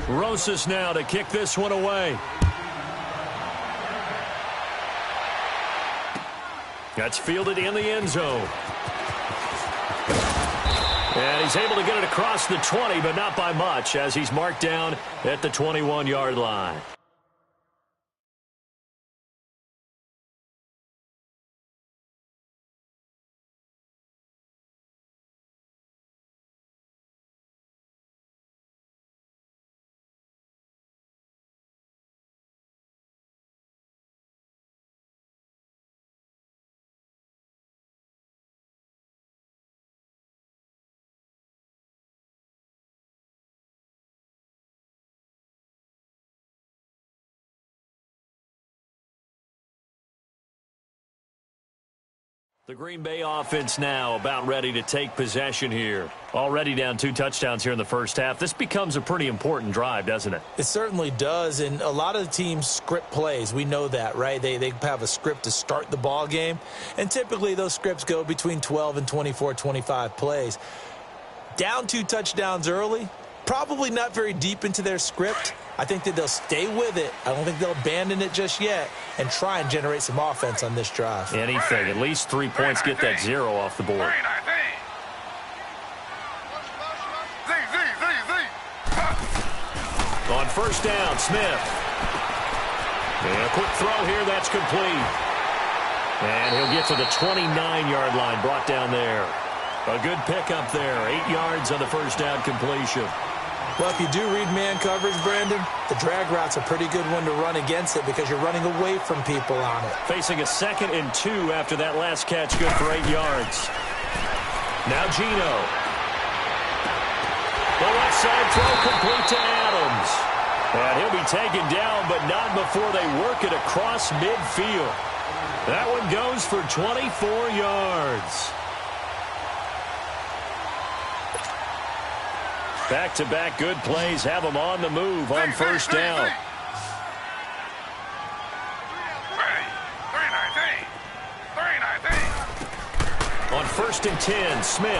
Rosas now to kick this one away. That's fielded in the end zone. And he's able to get it across the 20, but not by much, as he's marked down at the 21-yard line. The Green Bay offense now about ready to take possession here. Already down 2 touchdowns here in the first half. This becomes a pretty important drive, doesn't it? It certainly does, and a lot of the teams script plays. We know that, right? They have a script to start the ball game, and typically those scripts go between 12 and 24, 25 plays. Down 2 touchdowns early, probably not very deep into their script. I think that they'll stay with it. I don't think they'll abandon it just yet and try and generate some offense on this drive. Anything. At least 3 points, get that 0 off the board. On first down, Smith. And a quick throw here, that's complete. And he'll get to the 29-yard line, brought down there. A good pickup there, 8 yards on the first down completion. Well, if you do read man coverage, Brandon, the drag route's a pretty good one to run against it because you're running away from people on it. Facing a 2nd and 2 after that last catch, good for 8 yards. Now Gino. The left side throw complete to Adams. And he'll be taken down, but not before they work it across midfield. That one goes for 24 yards. Back-to-back good plays have them on the move on first down. On 1st and 10, Smith.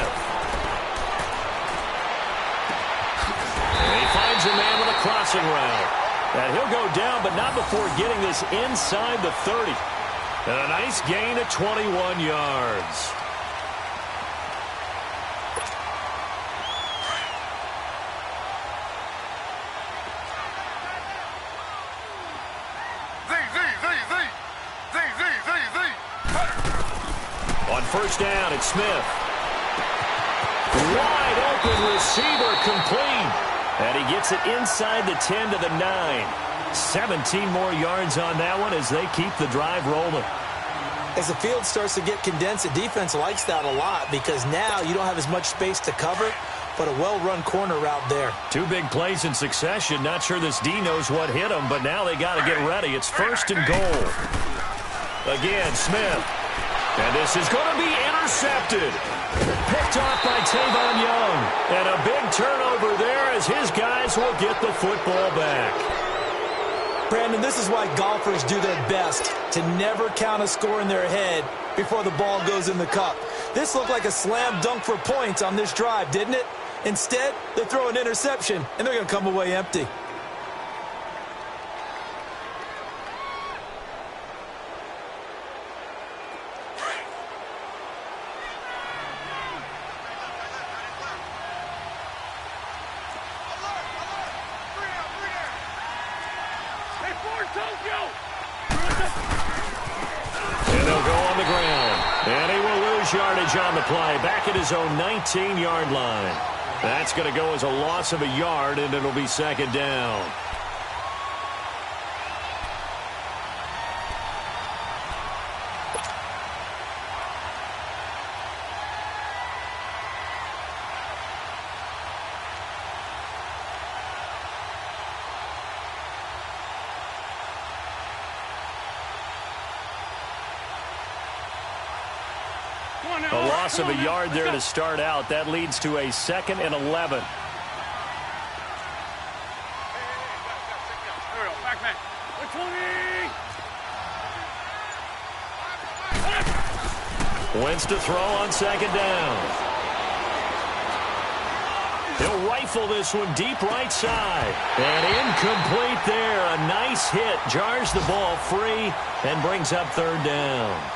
And he finds a man with a crossing route. And he'll go down, but not before getting this inside the 30. And a nice gain of 21 yards. First down, it's Smith. Wide open receiver complete. And he gets it inside the 10 to the 9. 17 more yards on that one as they keep the drive rolling. As the field starts to get condensed, the defense likes that a lot because now you don't have as much space to cover, but a well-run corner route there. 2 big plays in succession. Not sure this D knows what hit him, but now they got to get ready. It's 1st and goal. Again, Smith. And this is going to be intercepted. Picked off by Tavon Young. And a big turnover there as his guys will get the football back. Brandon, this is why golfers do their best to never count a score in their head before the ball goes in the cup. This looked like a slam dunk for points on this drive, didn't it? Instead, they throw an interception, and they're going to come away empty. Yardage on the play, back at his own 19-yard line. That's going to go as a loss of a yard, and it'll be 2nd down. A loss of a yard there to start out. That leads to a 2nd and 11. Wentz to throw on 2nd down. He'll rifle this one deep right side. And incomplete there. A nice hit. Jars the ball free and brings up third down.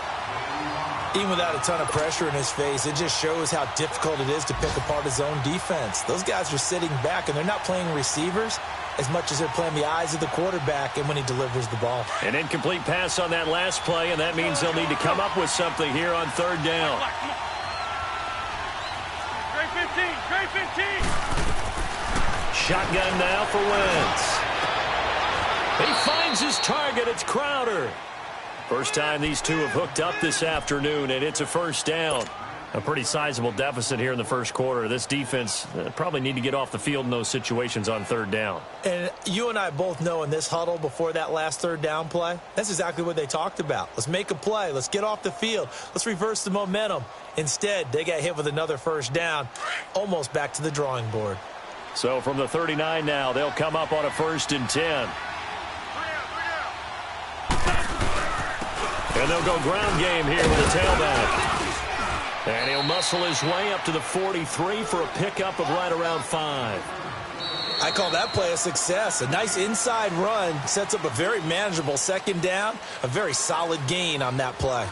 Even without a ton of pressure in his face, it just shows how difficult it is to pick apart his own defense. Those guys are sitting back, and they're not playing receivers as much as they're playing the eyes of the quarterback and when he delivers the ball. An incomplete pass on that last play, and that means they'll need to come up with something here on third down. Great 15, great 15. Shotgun now for Wentz. He finds his target. It's Crowder. First time these two have hooked up this afternoon, and it's a first down. A pretty sizable deficit here in the first quarter. This defense probably need to get off the field in those situations on third down. And you and I both know in this huddle before that last third down play, that's exactly what they talked about. Let's make a play. Let's get off the field. Let's reverse the momentum. Instead, they got hit with another first down, almost back to the drawing board. So from the 39 now, they'll come up on a 1st and 10. And they'll go ground game here with a tailback. And he'll muscle his way up to the 43 for a pickup of right around 5. I call that play a success. A nice inside run sets up a very manageable second down, a very solid gain on that play.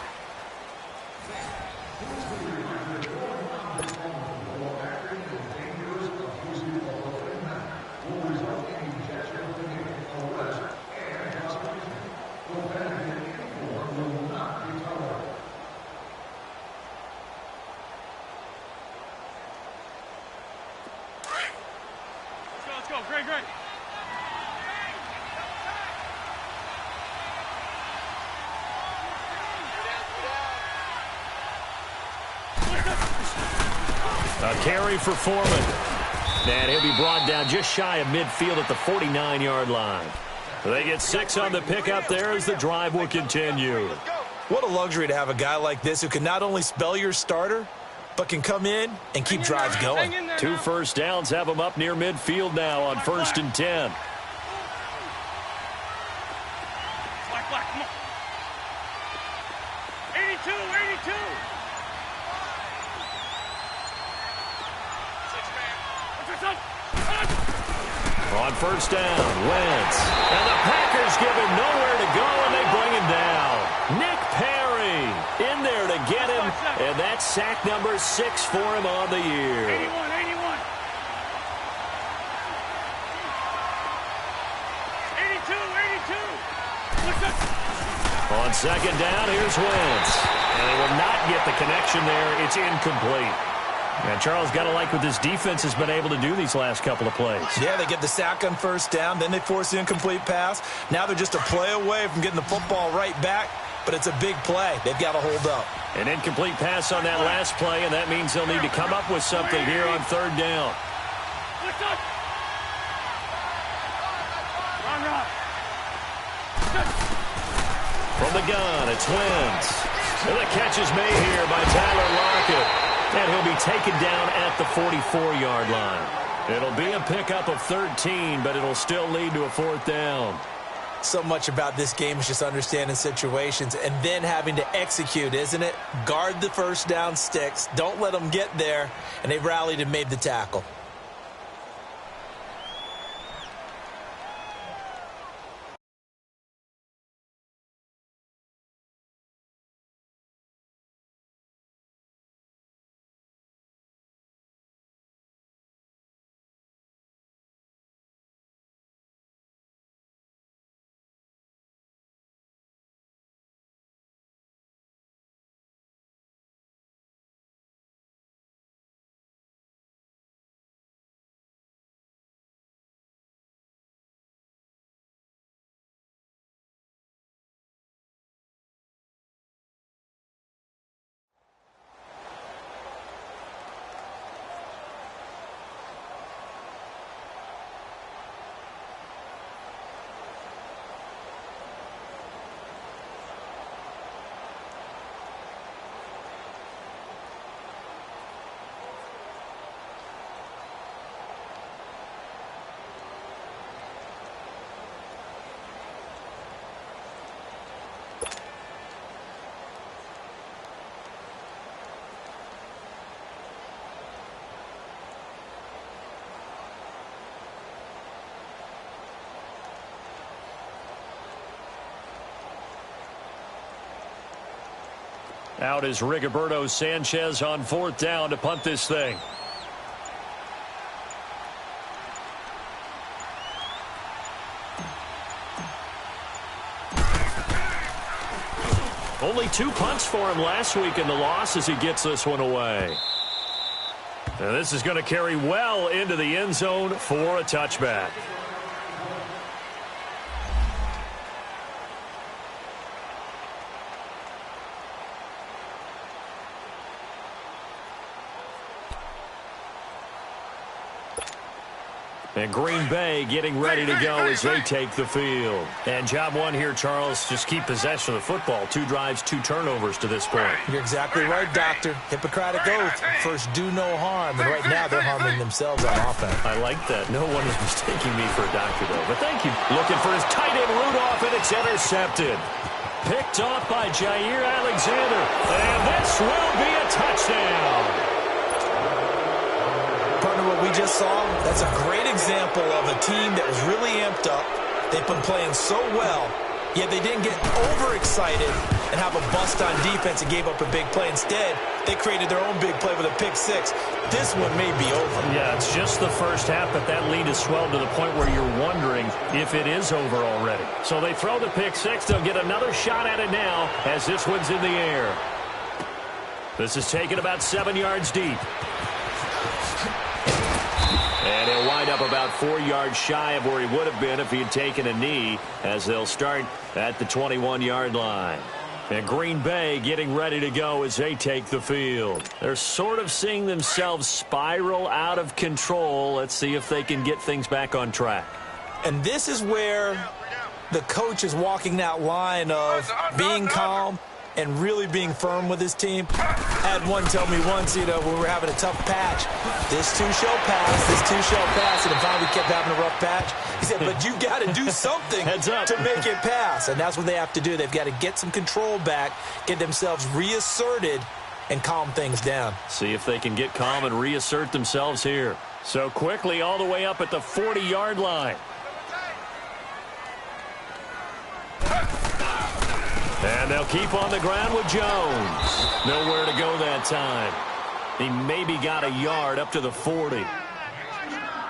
Let's go, great, great. A carry for Foreman. And he'll be brought down just shy of midfield at the 49-yard line. They get 6 on the pickup there as the drive will continue. What a luxury to have a guy like this who can not only spell your starter, but can come in and keep drives going. 2 first downs have him up near midfield now on 1st and 10. Black, come on. 82, 82. On 1st down, Wentz. And the Packers give him nowhere to go, and they bring him down. Nick Perry in there to get him, and that's sack number 6 for him on the year. 81, 81. 82, 82. On 2nd down, here's Wentz. And they will not get the connection there. It's incomplete. And Charles, got to like what this defense has been able to do these last couple of plays. Yeah, they get the sack on 1st down, then they force the incomplete pass. Now they're just a play away from getting the football right back, but it's a big play. They've got to hold up. An incomplete pass on that last play, and that means they'll need to come up with something here on 3rd down. From the gun, it's Wentz. And the catch is made here by Tyler Lockett. And he'll be taken down at the 44-yard line. It'll be a pickup of 13, but it'll still lead to a 4th down. So much about this game is just understanding situations and then having to execute, isn't it? Guard the 1st down sticks. Don't let them get there. And they rallied and made the tackle. Out is Rigoberto Sanchez on 4th down to punt this thing. Only 2 punts for him last week in the loss as he gets this one away. And this is going to carry well into the end zone for a touchback. And Green Bay getting ready to go as they take the field. And job one here, Charles, just keep possession of the football. 2 drives, 2 turnovers to this point. You're exactly right, Doctor. Hippocratic oath. First, do no harm. And right now, they're harming themselves on offense. I like that. No one is mistaking me for a doctor, though. But thank you. Looking for his tight end, Rudolph, and it's intercepted. Picked off by Jair Alexander. And this will be a touchdown. Partner, what we just saw, that's a great example of a team that was really amped up. They've been playing so well, yet they didn't get overexcited and have a bust on defense and gave up a big play. Instead, they created their own big play with a pick 6. This one may be over. Yeah, it's just the first half, but that lead has swelled to the point where you're wondering if it is over already. So they throw the pick 6. They'll get another shot at it now as this one's in the air. This is taken about 7 yards deep. And he'll wind up about 4 yards shy of where he would have been if he had taken a knee, as they'll start at the 21-yard line. And Green Bay getting ready to go as they take the field. They're sort of seeing themselves spiral out of control. Let's see if they can get things back on track. And this is where the coach is walking that line of being calm and really being firm with his team. I had one tell me once, when we were having a tough patch, this too shall pass, and finally we kept having a rough patch. He said, but you got to do something to make it pass, and that's what they have to do. They've got to get some control back, get themselves reasserted, and calm things down. See if they can get calm and reassert themselves here. So quickly all the way up at the 40-yard line. And they'll keep on the ground with Jones. Nowhere to go that time. He maybe got a yard up to the 40.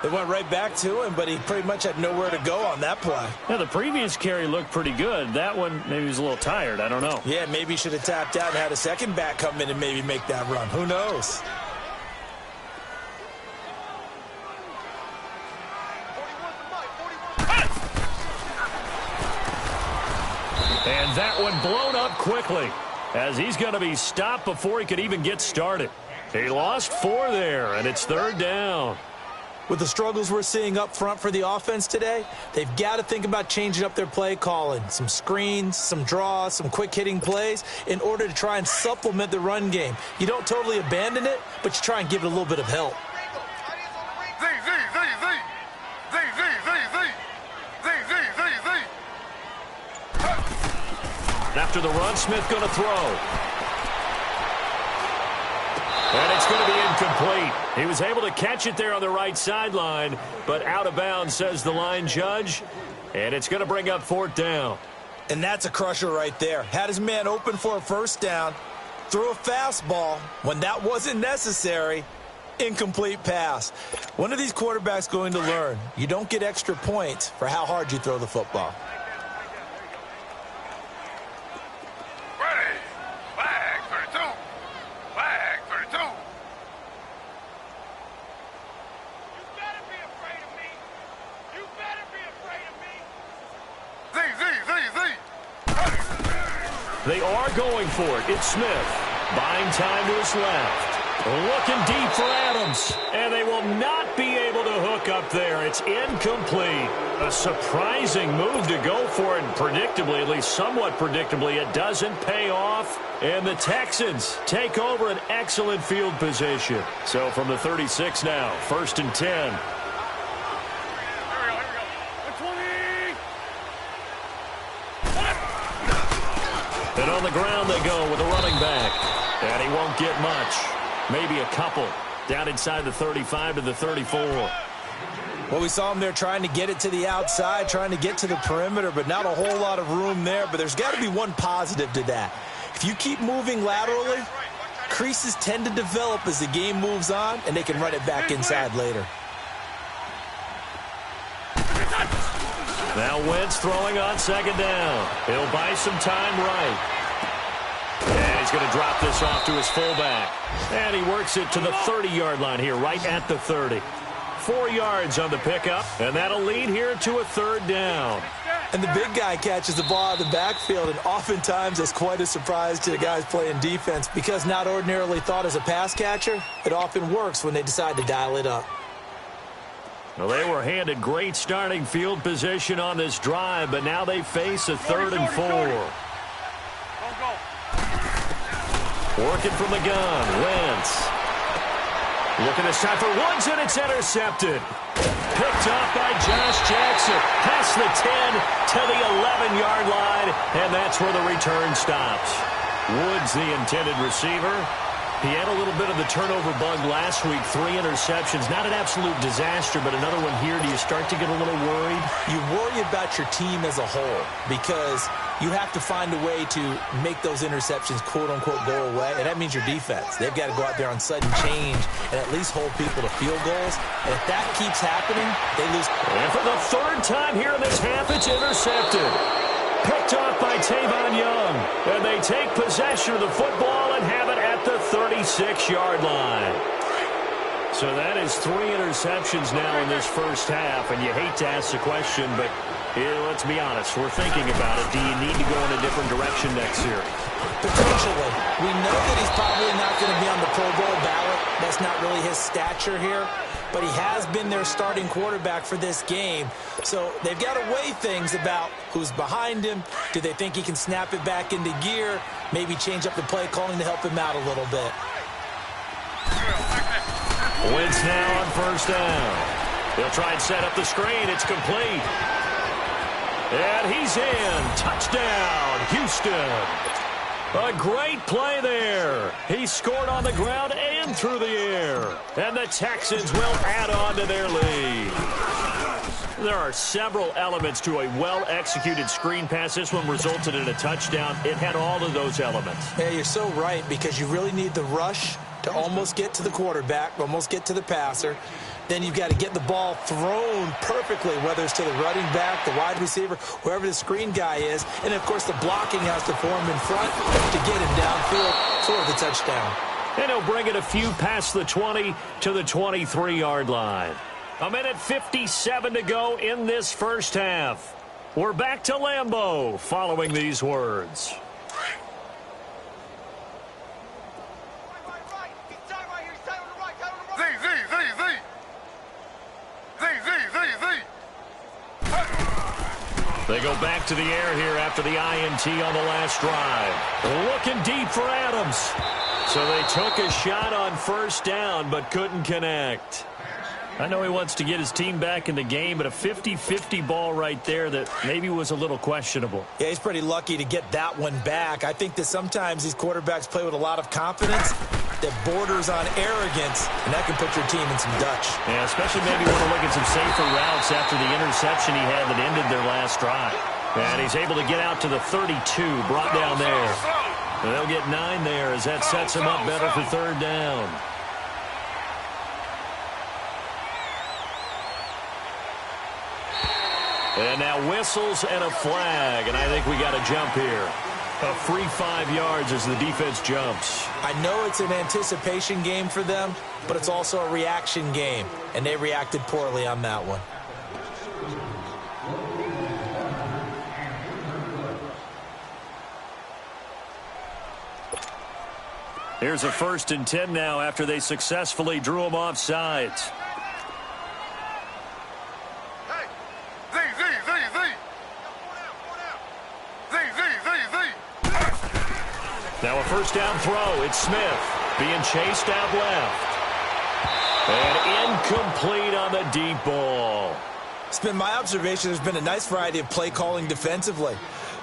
They went right back to him, but he pretty much had nowhere to go on that play. Yeah, the previous carry looked pretty good. That one, maybe he was a little tired. I don't know. Yeah, maybe he should have tapped out and had a second back come in and maybe make that run. Who knows? And that one blown up quickly as he's going to be stopped before he could even get started. He lost 4 there, and it's 3rd down. With the struggles we're seeing up front for the offense today, they've got to think about changing up their play calling. Some screens, some draws, some quick-hitting plays in order to try and supplement the run game. You don't totally abandon it, but you try and give it a little bit of help. After the run, Smith going to throw. And it's going to be incomplete. He was able to catch it there on the right sideline, but out of bounds, says the line judge. And it's going to bring up 4th down. And that's a crusher right there. Had his man open for a first down, threw a fastball when that wasn't necessary. Incomplete pass. One of these quarterbacks going to learn. You don't get extra points for how hard you throw the football. They are going for it. It's Smith. Buying time to his left. Looking deep for Adams. And they will not be able to hook up there. It's incomplete. A surprising move to go for it. And predictably, at least somewhat predictably, it doesn't pay off. And the Texans take over an excellent field position. So from the 36 now, 1st and 10. And on the ground they go with a running back. And he won't get much. Maybe a couple. Down inside the 35 to the 34. Well, we saw him there trying to get it to the outside, trying to get to the perimeter, but not a whole lot of room there. But there's got to be one positive to that. If you keep moving laterally, creases tend to develop as the game moves on, and they can run it back inside later. Now Wentz throwing on second down. He'll buy some time right. And he's going to drop this off to his fullback. And he works it to the 30-yard line here, right at the 30. 4 yards on the pickup, and that'll lead here to a third down. And the big guy catches the ball out of the backfield, and oftentimes it's quite a surprise to the guys playing defense because not ordinarily thought as a pass catcher, it often works when they decide to dial it up. Well, they were handed great starting field position on this drive, but now they face a 3rd and 4. Working from the gun, Wentz. Looking this time for Woods, and it's intercepted. Picked off by Josh Jackson. Past the 10 to the 11-yard line, and that's where the return stops. Woods, the intended receiver. He had a little bit of the turnover bug last week, 3 interceptions. Not an absolute disaster, but another one here. Do you start to get a little worried? You worry about your team as a whole because you have to find a way to make those interceptions, quote-unquote, go away, and that means your defense. They've got to go out there on sudden change and at least hold people to field goals, and if that keeps happening, they lose. And for the 3rd time here in this half, it's intercepted. Picked off by Tavon Young, and they take possession of the football and have it at the 36-yard line. So that is 3 interceptions now in this first half, and you hate to ask the question, but let's be honest, we're thinking about it. Do you need to go in a different direction next year? Potentially. We know that he's probably not going to be on the Pro Bowl ballot. That's not really his stature here. But he has been their starting quarterback for this game. So they've got to weigh things about who's behind him. Do they think he can snap it back into gear? Maybe change up the play calling to help him out a little bit. Wentz now on first down. They'll try and set up the screen. It's complete. And he's in. Touchdown, Houston. A great play there. He scored on the ground and through the air. And the Texans will add on to their lead. There are several elements to a well-executed screen pass. This one resulted in a touchdown. It had all of those elements. Yeah, you're so right because you really need the rush to almost get to the quarterback, almost get to the passer. Then you've got to get the ball thrown perfectly, whether it's to the running back, the wide receiver, wherever the screen guy is. And, of course, the blocking has to form in front to get him downfield for the touchdown. And he'll bring it a few past the 20 to the 23-yard line. 1:57 to go in this first half. We're back to Lambeau following these words. They go back to the air here after the INT on the last drive. Looking deep for Adams. So they took a shot on first down but couldn't connect. I know he wants to get his team back in the game, but a 50-50 ball right there that maybe was a little questionable. Yeah, he's pretty lucky to get that one back. I think that sometimes these quarterbacks play with a lot of confidence that borders on arrogance, and that can put your team in some Dutch. Yeah, especially maybe want to look at some safer routes after the interception he had that ended their last drive. And he's able to get out to the 32, brought down there. And they'll get 9 there as that sets him up better for third down. And now whistles and a flag, and I think we got a jump here. A free 5 yards as the defense jumps. I know it's an anticipation game for them, but it's also a reaction game, and they reacted poorly on that one. Here's a 1st and 10 now after they successfully drew him off sides. Now a first down throw. It's Smith being chased out left. And incomplete on the deep ball. It's been my observation there's been a nice variety of play calling defensively.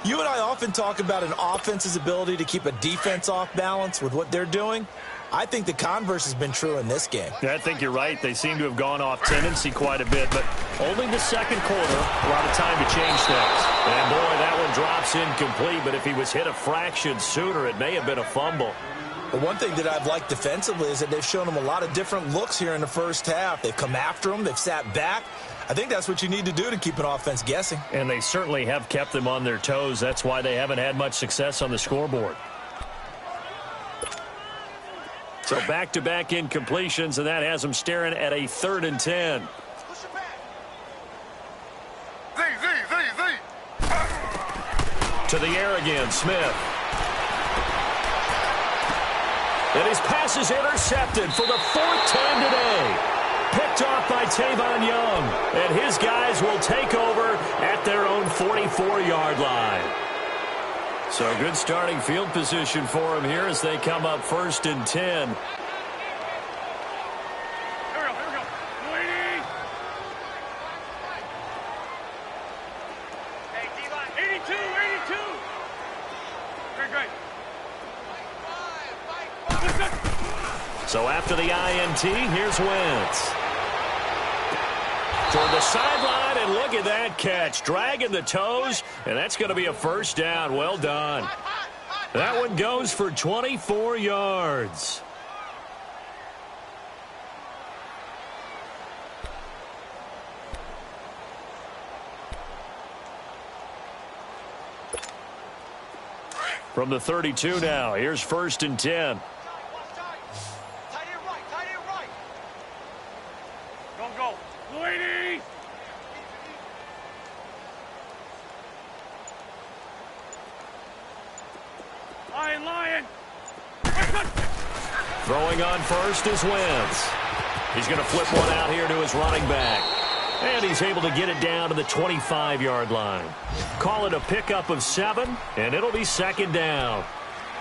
You and I often talk about an offense's ability to keep a defense off balance with what they're doing. I think the converse has been true in this game. Yeah, I think you're right. They seem to have gone off tendency quite a bit, but only the second quarter, a lot of time to change things. And, boy, that one drops incomplete, but if he was hit a fraction sooner, it may have been a fumble. But one thing that I've liked defensively is that they've shown him a lot of different looks here in the first half. They've come after him. They've sat back. I think that's what you need to do to keep an offense guessing. And they certainly have kept them on their toes. That's why they haven't had much success on the scoreboard. So back-to-back incompletions, and that has them staring at a 3rd and 10. To the air again, Smith. And his pass is intercepted for the 4th time today. Picked off by Tavon Young. And his guys will take over at their own 44-yard line. So good starting field position for him here as they come up 1st and 10. Here we go. 82, 82. Great, great. So after the INT, here's Wentz. Toward the sideline, and look at that catch. Dragging the toes, and that's going to be a 1st down. Well done. That one goes for 24 yards. From the 32 now, here's 1st and 10. Go. 80. Lion. Throwing on first is Wentz. He's going to flip one out here to his running back. And he's able to get it down to the 25-yard line. Call it a pickup of 7, and it'll be 2nd down.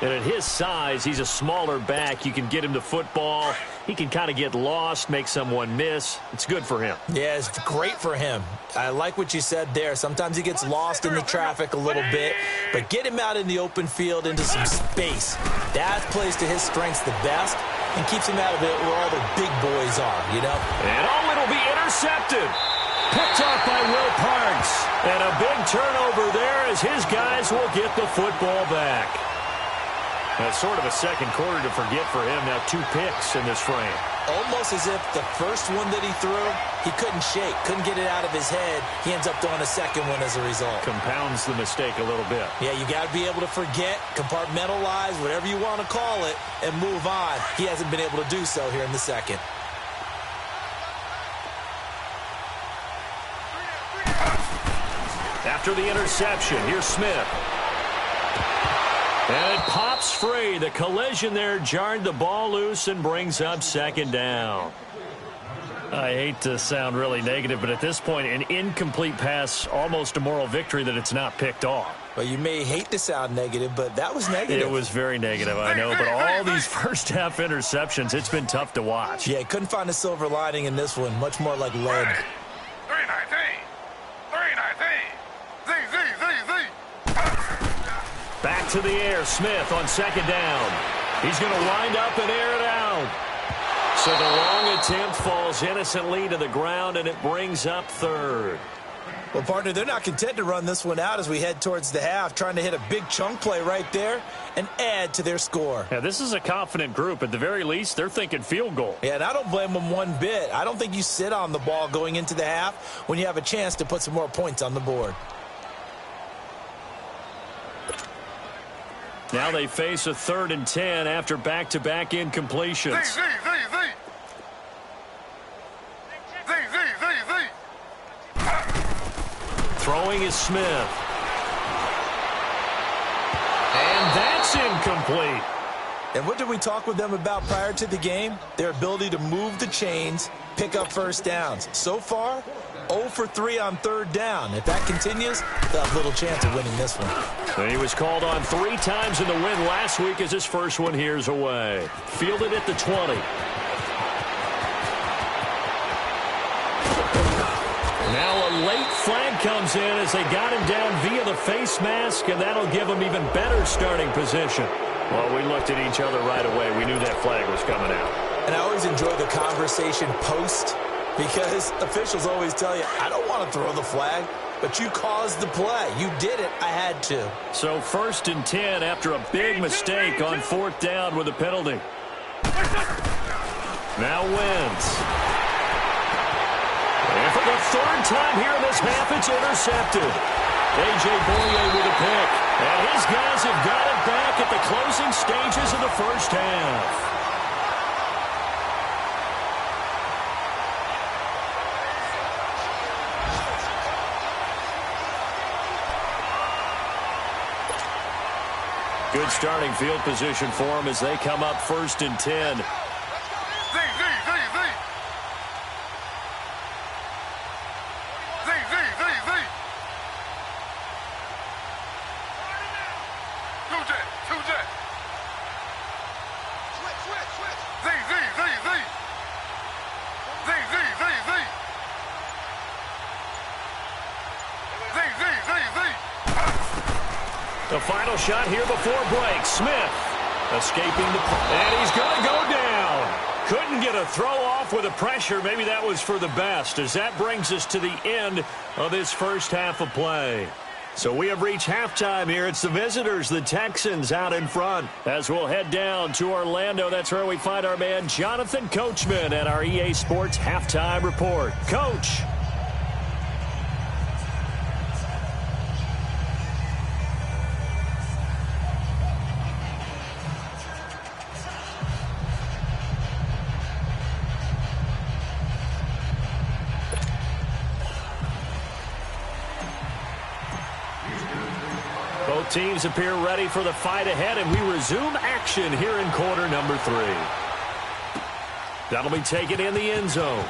And at his size, he's a smaller back. You can get him the football. He can kind of get lost, make someone miss. It's good for him. Yeah, it's great for him. I like what you said there. Sometimes he gets lost in the traffic a little bit, but get him out in the open field into some space. That plays to his strengths the best and keeps him out of it where all the big boys are, you know? And it'll be intercepted. Picked off by Will Parks. And a big turnover there as his guys will get the football back. That's sort of a second quarter to forget for him. Now 2 picks in this frame. Almost as if the first one that he threw, he couldn't shake, couldn't get it out of his head. He ends up throwing a second one as a result. Compounds the mistake a little bit. Yeah, you got to be able to forget, compartmentalize, whatever you want to call it, and move on. He hasn't been able to do so here in the second. After the interception, here's Smith. And it pops free. The collision there jarred the ball loose and brings up 2nd down. I hate to sound really negative, but at this point, an incomplete pass, almost a moral victory that it's not picked off. Well, you may hate to sound negative, but that was negative. It was very negative, I know, but all these first-half interceptions, it's been tough to watch. Yeah, couldn't find a silver lining in this one, much more like lead. 319. Back to the air, Smith on 2nd down. He's going to wind up and air it out. So the long attempt falls innocently to the ground, and it brings up 3rd. Well, partner, they're not content to run this one out as we head towards the half, trying to hit a big chunk play right there and add to their score. Yeah, this is a confident group. At the very least, they're thinking field goal. Yeah, and I don't blame them one bit. I don't think you sit on the ball going into the half when you have a chance to put some more points on the board. Now they face a 3rd and 10 after back-to-back incompletions. Throwing is Smith. And that's incomplete. And what did we talk with them about prior to the game? Their ability to move the chains, pick up first downs. So far, 0 for 3 on 3rd down. If that continues, they'll have little chance of winning this one. And he was called on 3 times in the win last week as his first one here's away. Fielded at the 20. Now a late flag comes in as they got him down via the face mask, and that'll give him even better starting position. Well, we looked at each other right away. We knew that flag was coming out. And I always enjoy the conversation post because officials always tell you, I don't want to throw the flag, but you caused the play. You did it. I had to. So 1st and 10 after a big mistake on 4th down with a penalty. Now wins. And for the 3rd time here in this half, it's intercepted. A.J. Boye with a pick. And his guys have got it back at the closing stages of the first half. Good starting field position for them as they come up 1st and 10. The final shot here before break. Smith escaping the play. And he's going to go down. Couldn't get a throw off with the pressure. Maybe that was for the best, as that brings us to the end of this first half of play. So we have reached halftime here. It's the visitors, the Texans, out in front. As we'll head down to Orlando, that's where we find our man Jonathan Coachman at our EA Sports Halftime Report. Coach. Both teams appear ready for the fight ahead, and we resume action here in quarter number 3. That'll be taken in the end zone.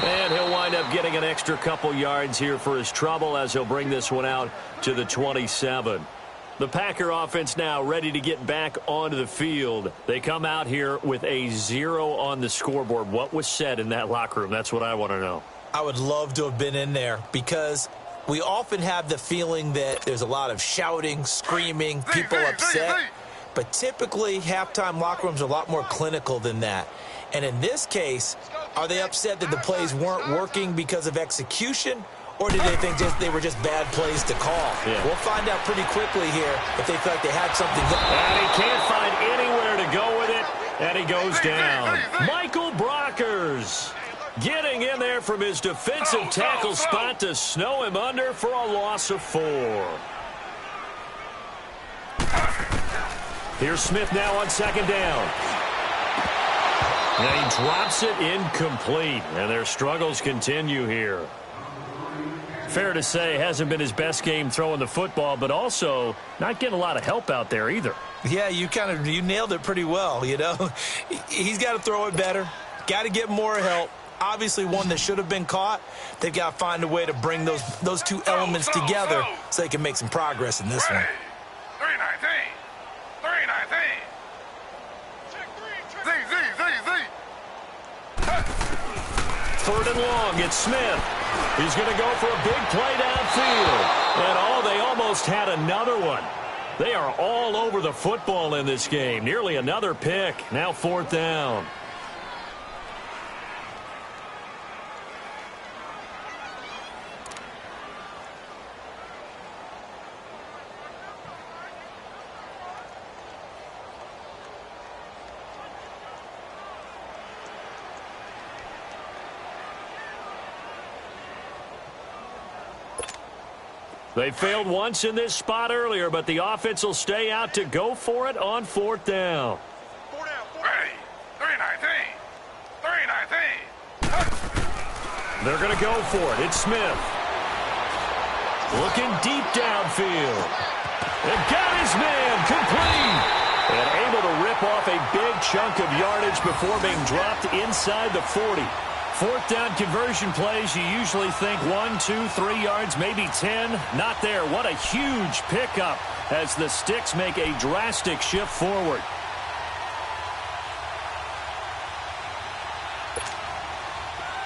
And he'll wind up getting an extra couple yards here for his trouble as he'll bring this one out to the 27. The Packer offense now ready to get back onto the field. They come out here with a 0 on the scoreboard. What was said in that locker room? That's what I want to know. I would love to have been in there because we often have the feeling that there's a lot of shouting, screaming, people upset. But typically, halftime locker rooms are a lot more clinical than that. And in this case, are they upset that the plays weren't working because of execution? Or did they think they were just bad plays to call? Yeah. We'll find out pretty quickly here if they feel like they had something going. And he can't find anywhere to go with it. And he goes down. Michael Brockers getting in there from his defensive tackle spot to snow him under for a loss of 4. Here's Smith now on 2nd down. And he drops it incomplete. And their struggles continue here. Fair to say, hasn't been his best game throwing the football, but also not getting a lot of help out there either. Yeah, you nailed it pretty well, you know. He's got to throw it better. Got to get more help. Obviously one that should have been caught. They've got to find a way to bring those two elements together so they can make some progress in this one. 319. 319. Third and long, it's Smith. He's going to go for a big play downfield. And they almost had another one. They are all over the football in this game. Nearly another pick. Now 4th down. They failed once in this spot earlier, but the offense will stay out to go for it on 4th down. Ready. 319. 319. They're going to go for it. It's Smith. Looking deep downfield. And got his man complete. And able to rip off a big chunk of yardage before being dropped inside the 40. 4th down conversion plays, you usually think 1, 2, 3 yards, maybe 10. Not there. What a huge pickup as the Sticks make a drastic shift forward.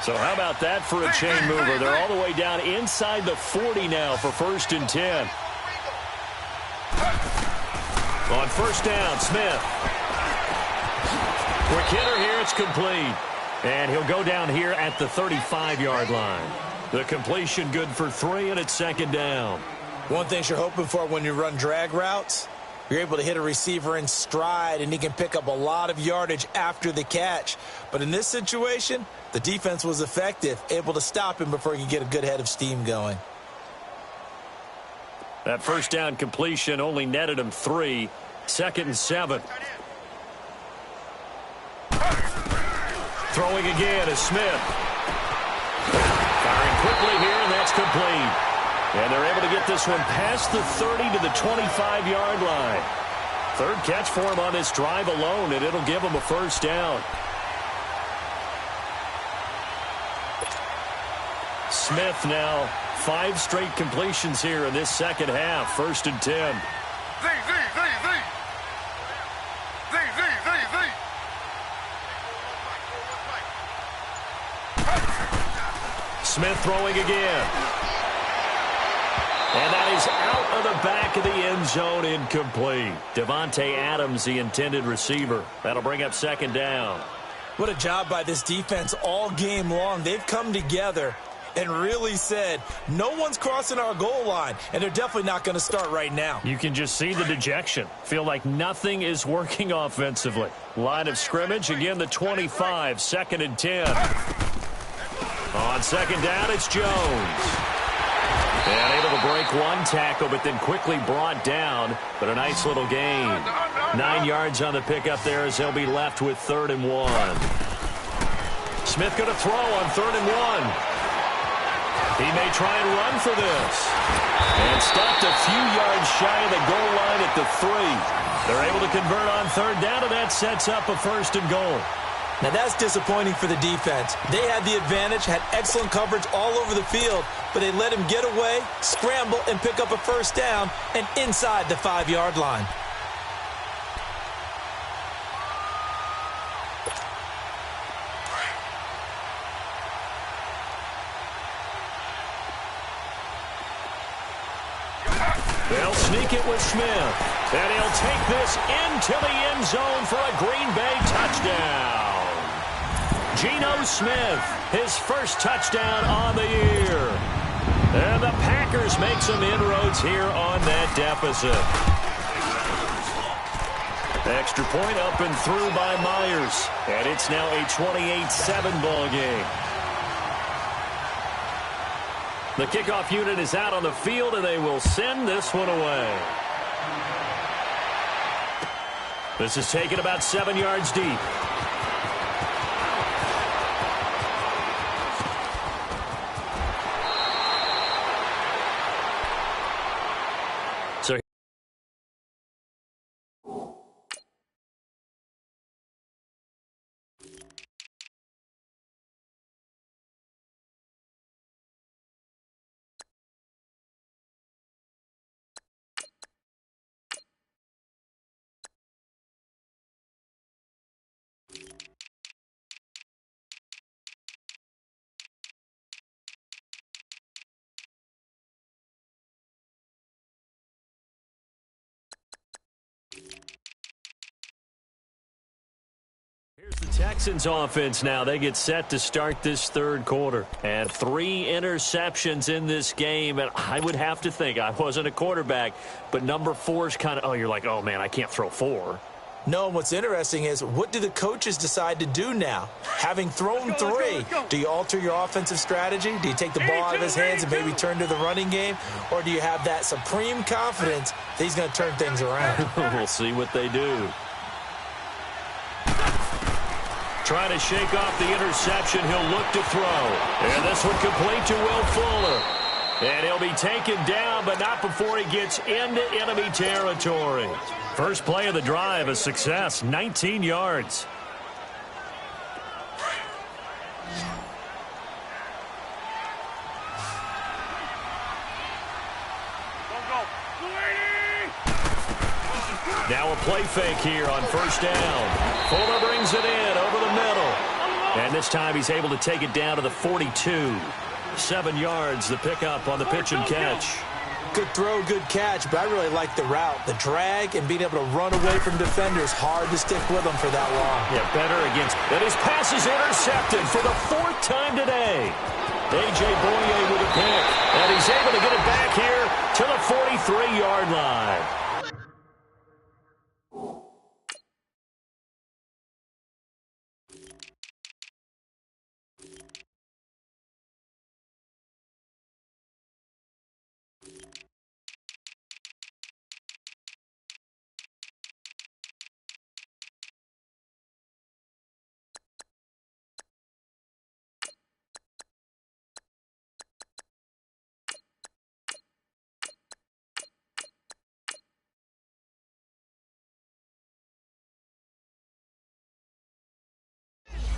So how about that for a chain mover? They're all the way down inside the 40 now for 1st and 10. On first down, Smith. Quick hitter here, it's complete. And he'll go down here at the 35-yard line. The completion good for 3, and it's second down. One thing you're hoping for when you run drag routes, you're able to hit a receiver in stride, and he can pick up a lot of yardage after the catch. But in this situation, the defense was effective, able to stop him before he could get a good head of steam going. That first down completion only netted him 3. Second and 7. Throwing again is Smith. Firing quickly here, and that's complete. And they're able to get this one past the 30 to the 25-yard line. Third catch for him on this drive alone, and it'll give him a first down. Smith now 5 straight completions here in this second half. First and 10. Smith throwing again. And that is out of the back of the end zone, incomplete. Devontae Adams, the intended receiver. That'll bring up second down. What a job by this defense all game long. They've come together and really said, no one's crossing our goal line, and they're definitely not going to start right now. You can just see the dejection. Feel like nothing is working offensively. Line of scrimmage, again the 25, second and 10. On second down, it's Jones. And able to break one tackle, but then quickly brought down. But a nice little gain. 9 yards on the pickup there as they'll be left with 3rd and 1. Smith going to throw on 3rd and 1. He may try and run for this. And stopped a few yards shy of the goal line at the 3. They're able to convert on 3rd down, and that sets up a 1st and goal. Now, that's disappointing for the defense. They had the advantage, had excellent coverage all over the field, but they let him get away, scramble, and pick up a 1st down and inside the 5-yard line. They'll sneak it with Smith. And he'll take this into the end zone for a Green Bay touchdown. Geno Smith, his first touchdown on the year. And the Packers make some inroads here on that deficit. Extra point up and through by Myers. And it's now a 28-7 ball game. The kickoff unit is out on the field, and they will send this one away. This is taken about 7 yards deep. Here's the Texans offense now. They get set to start this 3rd quarter. And 3 interceptions in this game. And I would have to think, I wasn't a quarterback, but number 4 is kind of, you're like, oh, man, I can't throw 4. No, and what's interesting is, what do the coaches decide to do now? Having thrown 3, do you alter your offensive strategy? Do you take the ball out of his hands and maybe turn to the running game? Or do you have that supreme confidence that he's going to turn things around? We'll see what they do. Trying to shake off the interception. He'll look to throw. And this one complete to Will Fuller. And he'll be taken down, but not before he gets into enemy territory. First play of the drive, a success, 19 yards. Now a play fake here on first down. Fuller brings it in over the middle. And this time he's able to take it down to the 42. 7 yards, the pickup on the pitch and catch. Good throw, good catch, but I really like the route. The drag and being able to run away from defenders, hard to stick with them for that long. Yeah, better against. And his pass is intercepted for the 4th time today. A.J. Boye with a pick, and he's able to get it back here to the 43-yard line.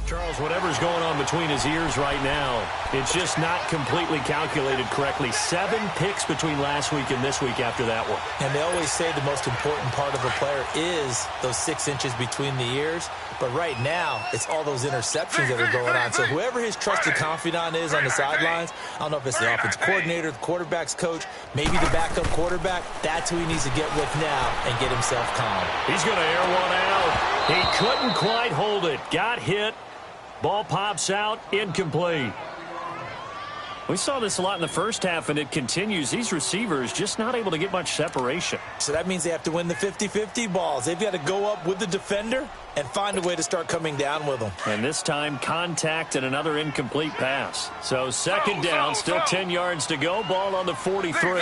Charles, whatever's going on between his ears right now, it's just not completely calculated correctly. 7 picks between last week and this week after that one. And they always say the most important part of a player is those 6 inches between the ears. But right now, it's all those interceptions that are going on. So whoever his trusted confidant is on the sidelines, I don't know if it's the offense coordinator, the quarterback's coach, maybe the backup quarterback, that's who he needs to get with now and get himself calm. He's going to air one out. He couldn't quite hold it. Got hit. Ball pops out, incomplete. We saw this a lot in the first half, and it continues. These receivers just not able to get much separation. So that means they have to win the 50-50 balls. They've got to go up with the defender and find a way to start coming down with them. And this time, contact and another incomplete pass. So second down, still 10 yards to go. Ball on the 43.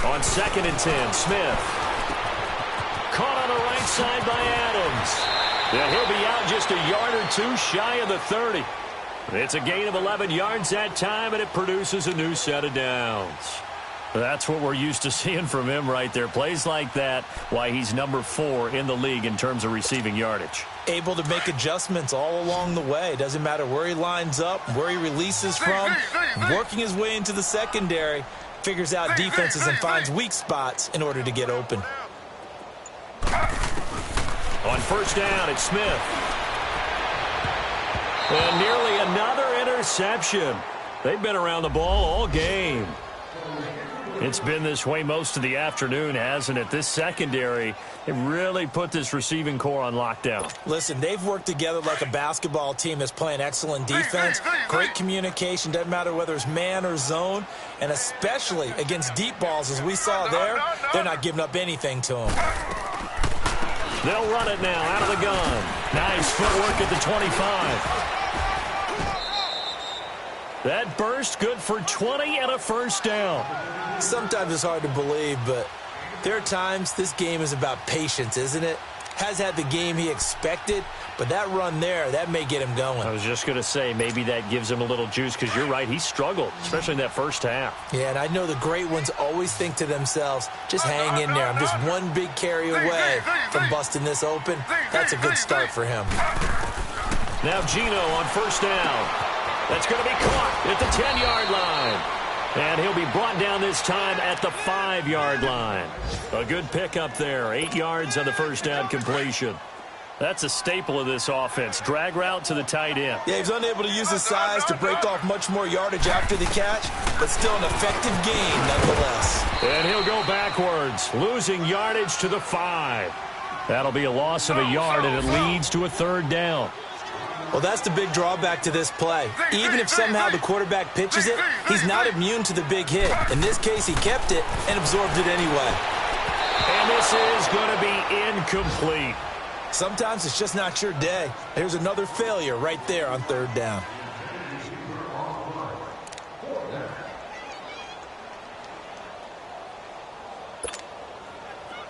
On 2nd and 10, Smith. Caught on the right side by Adams. Yeah, he'll be out just a yard or 2 shy of the 30. It's a gain of 11 yards that time, and it produces a new set of downs. That's what we're used to seeing from him right there. Plays like that, why he's number 4 in the league in terms of receiving yardage. Able to make adjustments all along the way. Doesn't matter where he lines up, where he releases from. Working his way into the secondary, figures out defenses and finds weak spots in order to get open. On 1st down, it's Smith. And nearly another interception. They've been around the ball all game. It's been this way most of the afternoon, hasn't it? This secondary, it really put this receiving core on lockdown. Listen, they've worked together like a basketball team that's playing excellent defense. Great communication, doesn't matter whether it's man or zone. And especially against deep balls, as we saw there, they're not giving up anything to them. They'll run it now out of the gun. Nice footwork at the 25. That burst good for 20 and a 1st down. Sometimes it's hard to believe, but there are times this game is about patience, isn't it? Has had the game he expected, but that run there, that may get him going. I was just going to say, maybe that gives him a little juice, because you're right, he struggled, especially in that first half. Yeah, and I know the great ones always think to themselves, just hang in there. I'm just one big carry away from busting this open. That's a good start for him. Now Gino on 1st down. That's going to be caught at the 10-yard line. And he'll be brought down this time at the 5-yard line. A good pickup there. 8 yards on the 1st down completion. That's a staple of this offense. Drag route to the tight end. Yeah, he's unable to use his size to break off much more yardage after the catch, but still an effective gain nonetheless. And he'll go backwards, losing yardage to the 5. That'll be a loss of a yard, and it leads to a 3rd down. Well, that's the big drawback to this play. Even if somehow the quarterback pitches it, he's not immune to the big hit. In this case, he kept it and absorbed it anyway. And this is going to be incomplete. Sometimes it's just not your day. There's another failure right there on 3rd down.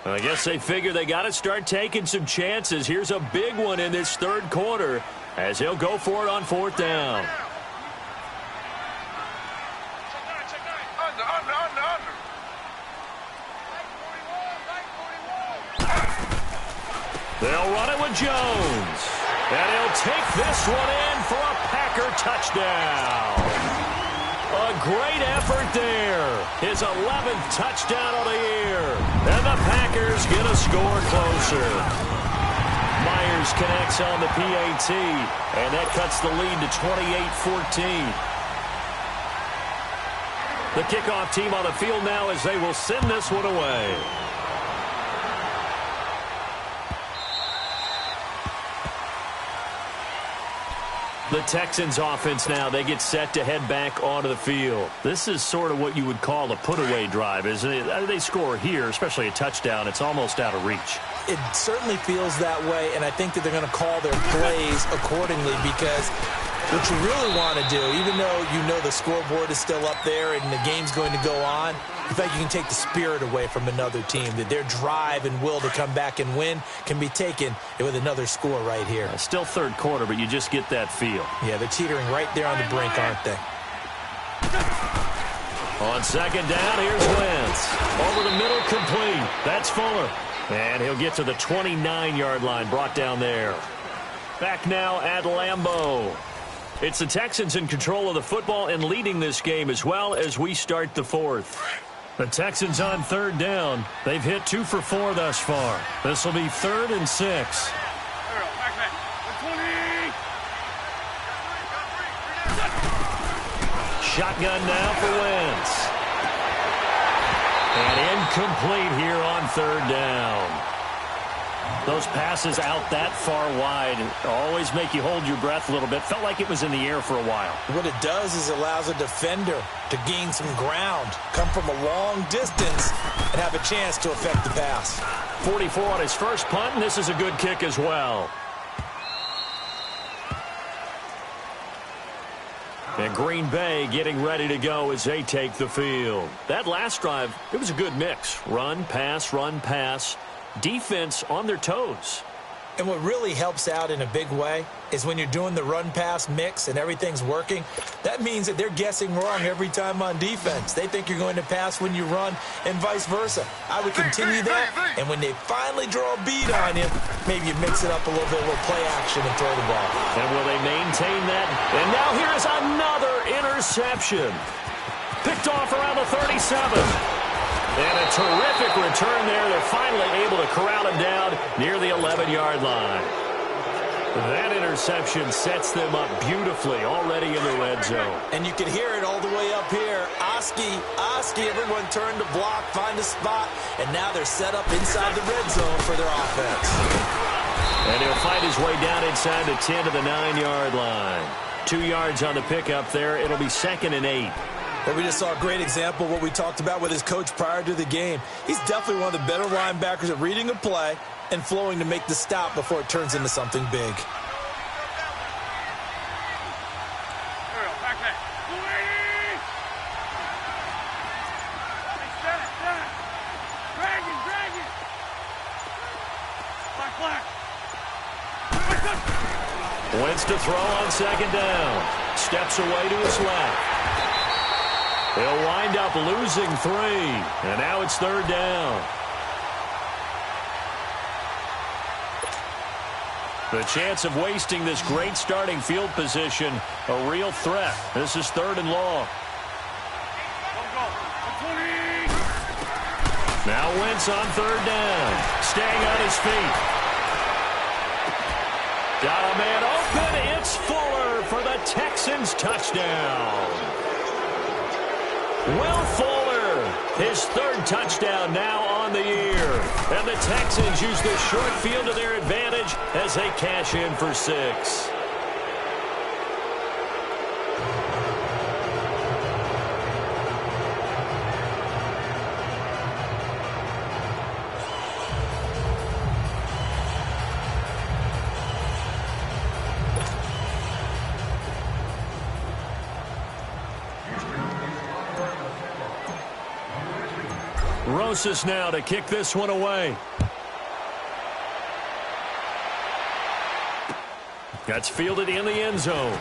I guess they figure they got to start taking some chances. Here's a big one in this 3rd quarter, as he'll go for it on 4th down. They'll run it with Jones. And he'll take this one in for a Packer touchdown. A great effort there. His 11th touchdown of the year. And the Packers get a score closer. Myers connects on the PAT, and that cuts the lead to 28-14. The kickoff team on the field now as they will send this one away. The Texans offense now, they get set to head back onto the field. This is sort of what you would call a put-away drive, isn't it? They score here, especially a touchdown. It's almost out of reach. It certainly feels that way, and I think that they're going to call their plays accordingly because what you really want to do, even though you know the scoreboard is still up there and the game's going to go on, in fact, you can take the spirit away from another team, that their drive and will to come back and win can be taken with another score right here. Still third quarter, but you just get that feel. Yeah, they're teetering right there on the brink, aren't they? On second down, here's Wentz. Over the middle, complete. That's Fuller. And he'll get to the 29-yard line, brought down there. Back now at Lambeau. It's the Texans in control of the football and leading this game as well as we start the fourth. The Texans on third down. They've hit 2 for 4 thus far. This will be 3rd and 6. Shotgun now for Wentz. And incomplete here on third down. Those passes out that far wide always make you hold your breath a little bit. Felt like it was in the air for a while. What it does is allows a defender to gain some ground, come from a long distance, and have a chance to affect the pass. 44 on his first punt, and this is a good kick as well. And Green Bay getting ready to go as they take the field. That last drive, it was a good mix. Run, pass. Defense on their toes. And what really helps out in a big way is when you're doing the run-pass mix and everything's working, that means that they're guessing wrong every time on defense. They think you're going to pass when you run and vice versa. I would continue that, and when they finally draw a bead on you, maybe you mix it up a little bit, a little play action and throw the ball. And will they maintain that? And now here's another interception. Picked off around the 37. And a terrific return there. They're finally able to corral him down near the 11-yard line. That interception sets them up beautifully already in the red zone. And you can hear it all the way up here. Oski, everyone turned to block, find a spot, and now they're set up inside the red zone for their offense. And he'll fight his way down inside the 10 to the 9-yard line. 2 yards on the pickup there. It'll be 2nd and 8. But we just saw a great example of what we talked about with his coach prior to the game. He's definitely one of the better linebackers at reading a play and flowing to make the stop before it turns into something big. Wentz to throw on second down. Steps away to his left. He'll wind up losing 3. And now it's 3rd down. The chance of wasting this great starting field position, a real threat. This is 3rd and long. Now Wentz on 3rd down. Staying on his feet. Got a man open. It's Fuller for the Texans touchdown. Will Fuller, his 3rd touchdown now on the year. And the Texans use the short field to their advantage as they cash in for 6. Rosas now to kick this one away. That's fielded in the end zone.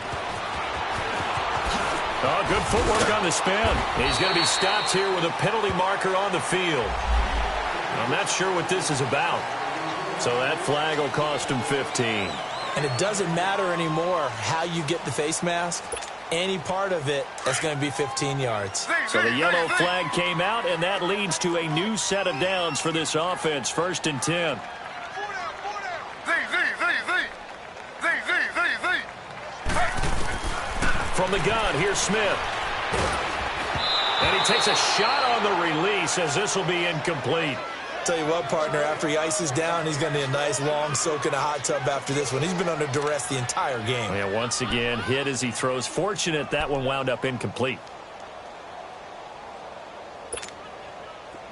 Oh, good footwork on the spin. He's going to be stopped here with a penalty marker on the field. I'm not sure what this is about. So that flag will cost him 15. And it doesn't matter anymore how you get the face mask. Any part of it, that's going to be 15 yards. So the yellow flag came out, and that leads to a new set of downs for this offense. 1st and 10. From the gun, here's Smith. And he takes a shot on the release as this will be incomplete. Tell you what, partner, after he ices down, he's going to need a nice long soak in a hot tub after this one. He's been under duress the entire game. Yeah, once again, hit as he throws. Fortunate that one wound up incomplete.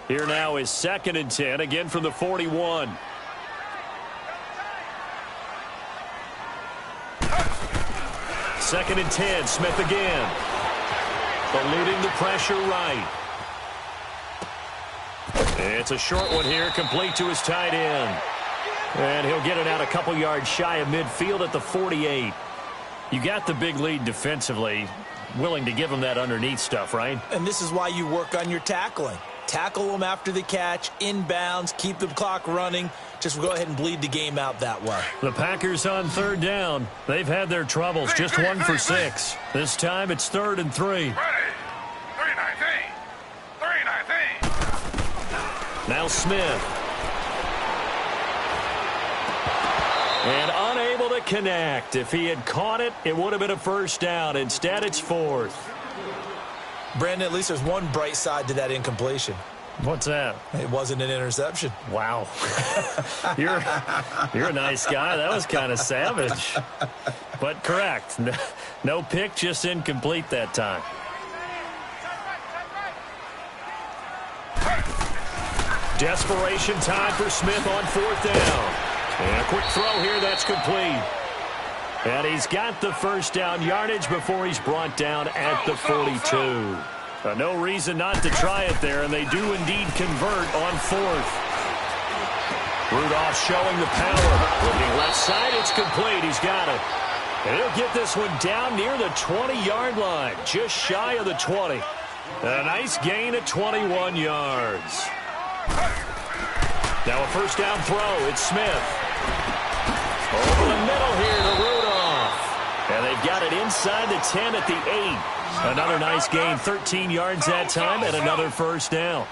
Here now is 2nd and 10, again from the 41. Second and 10, Smith again. Eluding the pressure right. It's a short one here, complete to his tight end. And he'll get it out a couple yards shy of midfield at the 48. You got the big lead defensively. Willing to give him that underneath stuff, right? And this is why you work on your tackling. Tackle them after the catch, inbounds, keep the clock running. Just go ahead and bleed the game out that way. The Packers on 3rd down. They've had their troubles, just 1 for 6. This time it's 3rd and 3. Ready. 319. 319. Now Smith. And unable to connect. If he had caught it, it would have been a first down. Instead, it's 4th. Brandon, at least there's one bright side to that incompletion. What's that? It wasn't an interception. Wow. You're a nice guy. That was kind of savage. But correct. No pick, just incomplete that time. Desperation time for Smith on 4th down. And a quick throw here, that's complete. And he's got the first down yardage before he's brought down at the 42. No reason not to try it there, and they do indeed convert on 4th. Rudolph showing the power. Looking left side, it's complete. He's got it. And he'll get this one down near the 20-yard line, just shy of the 20. A nice gain at 21 yards. Now a first down throw. It's Smith. Over the middle here to Rudolph. And they've got it inside the 10 at the 8. Another nice gain, 13 yards that time, and another first down.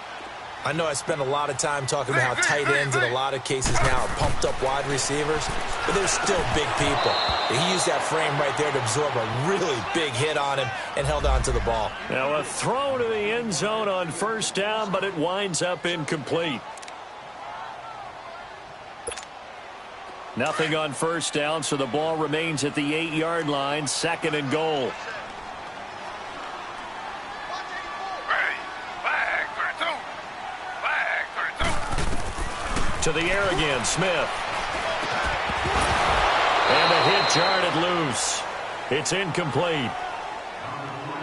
I know I spent a lot of time talking about how tight ends in a lot of cases now are pumped up wide receivers, but they're still big people. He used that frame right there to absorb a really big hit on him and held on to the ball. Now a throw to the end zone on first down, but it winds up incomplete. Nothing on first down, so the ball remains at the 8-yard line, 2nd and goal. To the air again, Smith. And the hit jarred it loose. It's incomplete.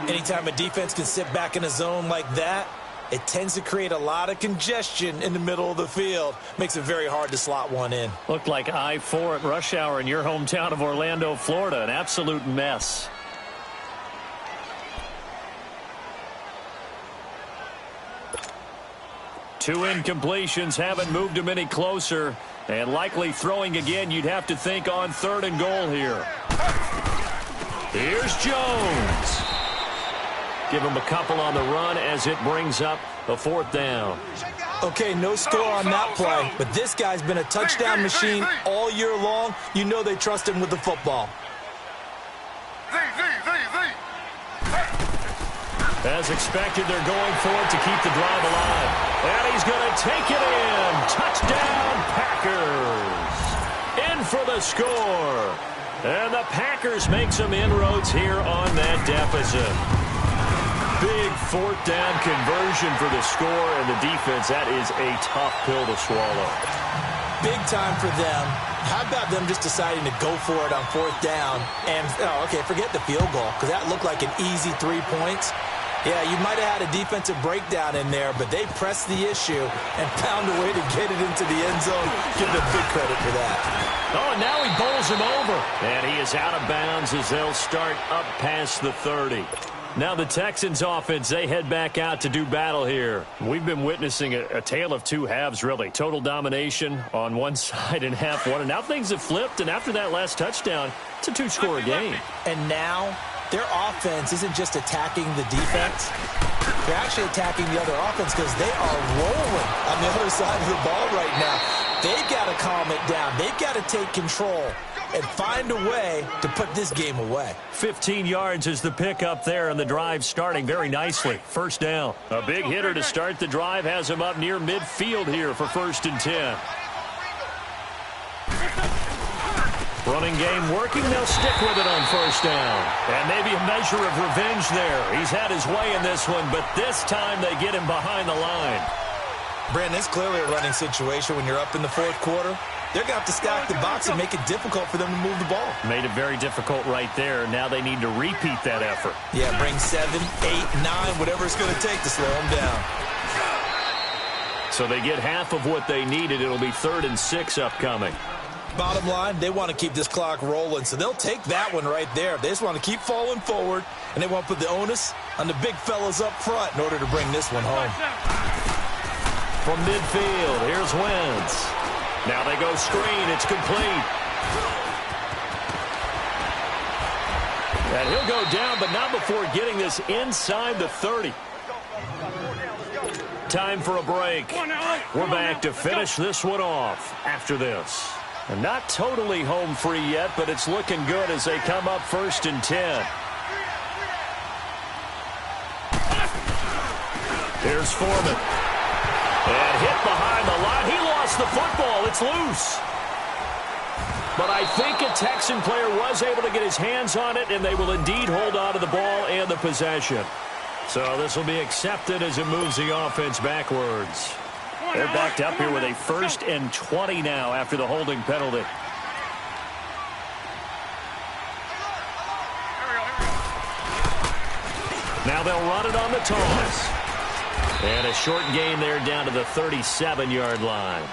Anytime a defense can sit back in a zone like that, it tends to create a lot of congestion in the middle of the field. Makes it very hard to slot one in. Looked like I-4 at rush hour in your hometown of Orlando, Florida. An absolute mess. Two incompletions haven't moved him any closer. And likely throwing again, you'd have to think on 3rd and goal here. Here's Jones. Give him a couple on the run as it brings up a 4th down. Okay, no score on that play, but this guy's been a touchdown machine all year long. You know they trust him with the football. As expected, they're going for it to keep the drive alive. And he's going to take it in. Touchdown, Packers. In for the score. And the Packers make some inroads here on that deficit. Big 4th down conversion for the score, and the defense, that is a tough pill to swallow. Big time for them. How about them just deciding to go for it on 4th down? And, okay, forget the field goal, because that looked like an easy 3 points. Yeah, you might have had a defensive breakdown in there, but they pressed the issue and found a way to get it into the end zone. Give them big credit for that. Oh, and now he bowls him over. And he is out of bounds as they'll start up past the 30. Now the Texans offense, they head back out to do battle here. We've been witnessing a tale of two halves, really. Total domination on one side in half one. And now things have flipped, and after that last touchdown, it's a 2-score game. And now their offense isn't just attacking the defense. They're actually attacking the other offense because they are rolling on the other side of the ball right now. They've got to calm it down. They've got to take control. and find a way to put this game away. 15 yards is the pickup there, and the drive starting very nicely. First down. A big hitter to start the drive has him up near midfield here for 1st and 10. Running game working. They'll stick with it on 1st down. And maybe a measure of revenge there. He's had his way in this one, but this time they get him behind the line. Brandon, it's clearly a running situation when you're up in the 4th quarter. They're going to have to stack the box and make it difficult for them to move the ball. Made it very difficult right there. Now they need to repeat that effort. Yeah, bring 7, 8, 9, whatever it's going to take to slow them down. So they get half of what they needed. It'll be 3rd and 6 upcoming. Bottom line, they want to keep this clock rolling, so they'll take that one right there. They just want to keep falling forward, and they want to put the onus on the big fellas up front in order to bring this one home. From midfield, here's Wentz. Now they go screen. It's complete. And he'll go down, but not before getting this inside the 30. Time for a break. We're back to finish this one off after this. And not totally home free yet, but it's looking good as they come up 1st and 10. Here's Foreman. And hit behind the line. He lost the football. It's loose. But I think a Texan player was able to get his hands on it, and they will indeed hold on to the ball and the possession. So this will be accepted as it moves the offense backwards. They're backed up here with a 1st and 20 now after the holding penalty. Now they'll run it on the toss. And a short gain there down to the 37-yard line.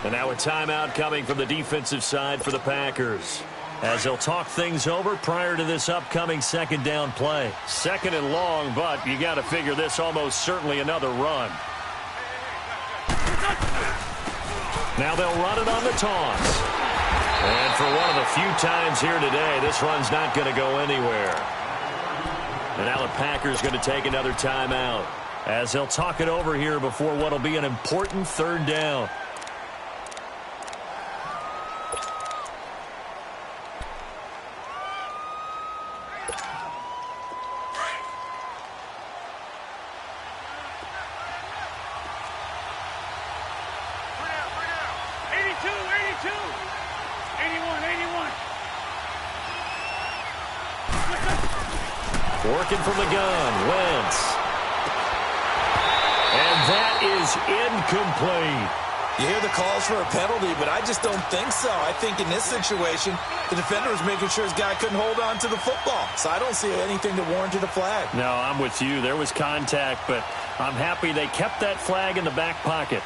And now a timeout coming from the defensive side for the Packers, as they'll talk things over prior to this upcoming 2nd down play. 2nd and long, but you got to figure this almost certainly another run. Now they'll run it on the toss. And for one of the few times here today, this run's not going to go anywhere. And now the Packers going to take another timeout, as they'll talk it over here before what will be an important 3rd down. Working from the gun, Wentz. And that is incomplete. You hear the calls for a penalty, but I just don't think so. I think in this situation, the defender was making sure his guy couldn't hold on to the football. So I don't see anything that warranted a flag. No, I'm with you. There was contact, but I'm happy they kept that flag in the back pocket.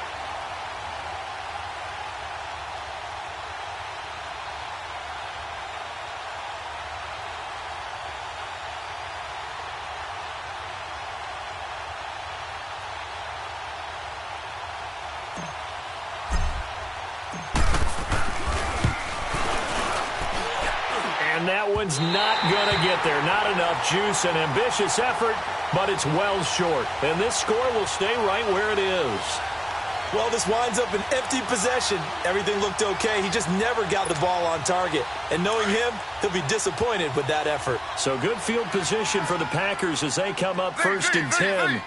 And that one's not going to get there. Not enough juice. An ambitious effort, but it's well short. And this score will stay right where it is. Well, this winds up an empty possession. Everything looked okay. He just never got the ball on target. And knowing him, he'll be disappointed with that effort. So good field position for the Packers as they come up 1st and 10.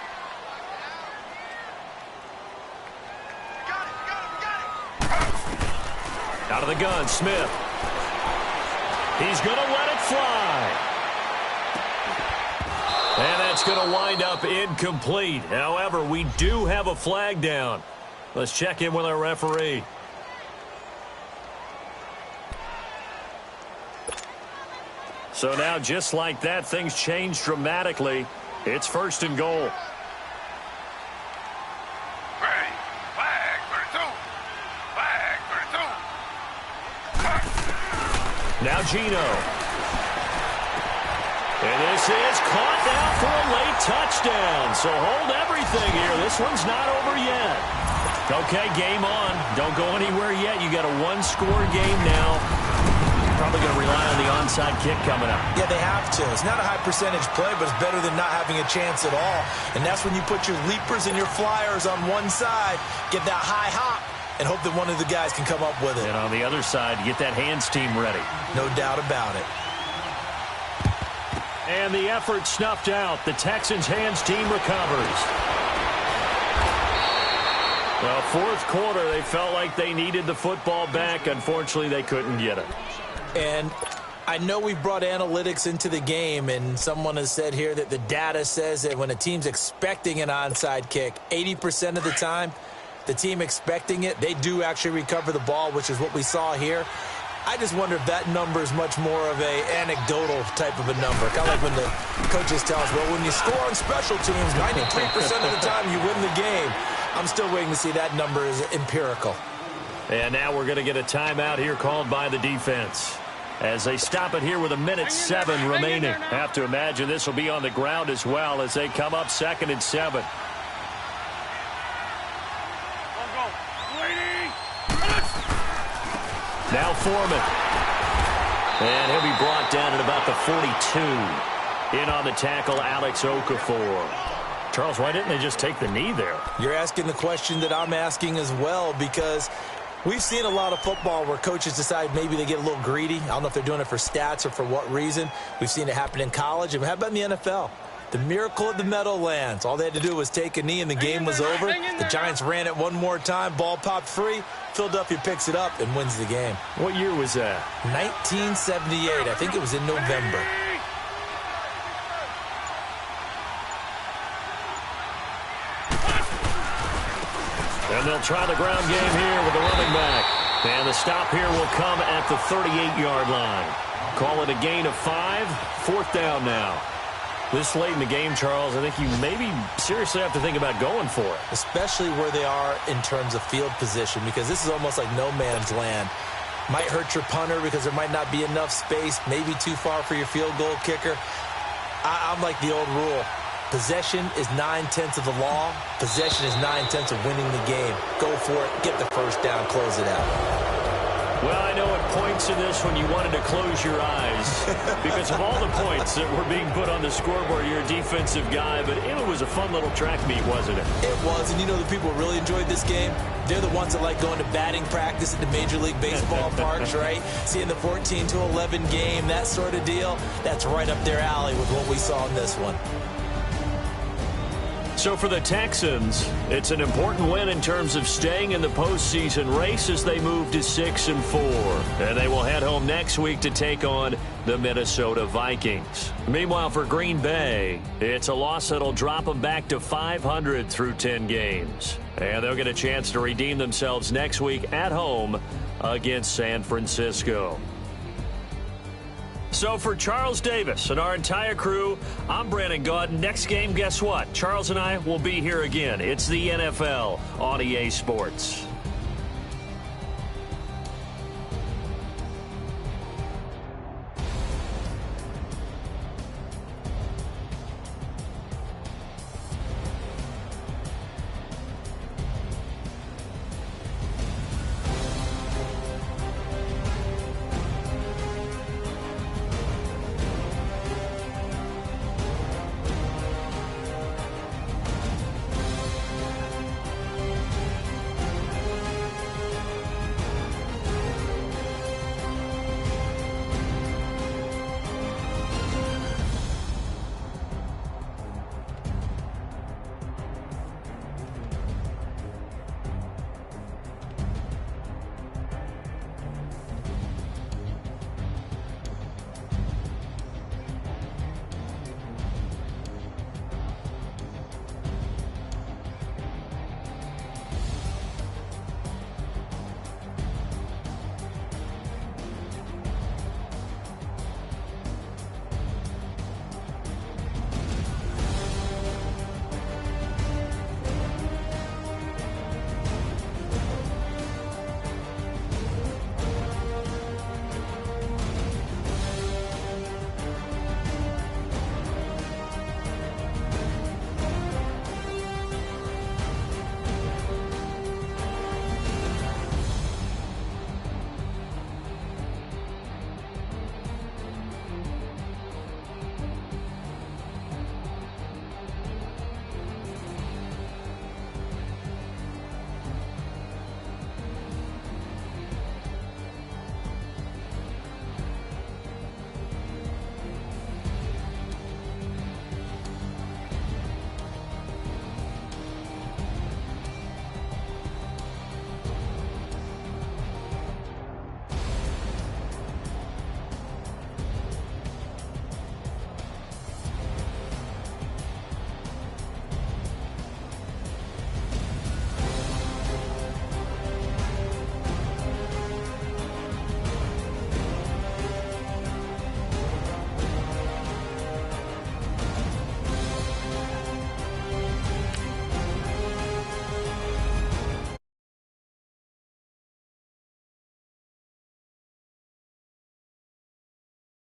Out of the gun, Smith. He's going to let it fly. And that's going to wind up incomplete. However, we do have a flag down. Let's check in with our referee. So now, just like that, things change dramatically. It's 1st and goal. Now Gino. And this is caught now for a late touchdown. So hold everything here. This one's not over yet. Okay, game on. Don't go anywhere yet. You got a one-score game now. Probably going to rely on the onside kick coming up. Yeah, they have to. It's not a high percentage play, but it's better than not having a chance at all. And that's when you put your leapers and your flyers on one side, get that high hop, and hope that one of the guys can come up with it. And on the other side, get that hands team ready. No doubt about it. And the effort snuffed out. The Texans hands team recovers. Well, fourth quarter, they felt like they needed the football back. Unfortunately, they couldn't get it. And I know we've brought analytics into the game, and someone has said here that the data says that when a team's expecting an onside kick, 80% of the time, the team expecting it, they do actually recover the ball, which is what we saw here. I just wonder if that number is much more of a anecdotal type of a number. Kind of like when the coaches tell us, well, when you score on special teams, 93% of the time you win the game. I'm still waiting to see that number is empirical. And now we're going to get a timeout here called by the defense as they stop it here with 1:07 remaining. Have to imagine this will be on the ground as well as they come up 2nd and 7. Now Foreman. And he'll be brought down at about the 42. In on the tackle, Alex Okafor. Charles, why didn't they just take the knee there? You're asking the question that I'm asking as well, because we've seen a lot of football where coaches decide maybe they get a little greedy. I don't know if they're doing it for stats or for what reason. We've seen it happen in college. And how about in the NFL? The miracle of the Meadowlands. All they had to do was take a knee and the game was over. The Giants ran it one more time. Ball popped free. Philadelphia picks it up and wins the game. What year was that? 1978. I think it was in November. And they'll try the ground game here with the running back. And the stop here will come at the 38-yard line. Call it a gain of 5. 4th down now. This late in the game, Charles, I think you maybe seriously have to think about going for it. Especially where they are in terms of field position, because this is almost like no man's land. Might hurt your punter because there might not be enough space, maybe too far for your field goal kicker. I'm like the old rule. Possession is 9/10 of the law. Possession is 9/10 of winning the game. Go for it. Get the first down. Close it out. Well, I know at points in this when you wanted to close your eyes because of all the points that were being put on the scoreboard. You're a defensive guy, but it was a fun little track meet, wasn't it? It was, and you know the people who really enjoyed this game? They're the ones that like going to batting practice at the Major League Baseball parks, right? Seeing the 14-11 game, that sort of deal. That's right up their alley with what we saw in this one. So for the Texans, it's an important win in terms of staying in the postseason race as they move to 6-4. And they will head home next week to take on the Minnesota Vikings. Meanwhile, for Green Bay, it's a loss that'll drop them back to 500 through 10 games. And they'll get a chance to redeem themselves next week at home against San Francisco. So for Charles Davis and our entire crew, I'm Brandon Gaudin. Next game, guess what? Charles and I will be here again. It's the NFL on EA Sports.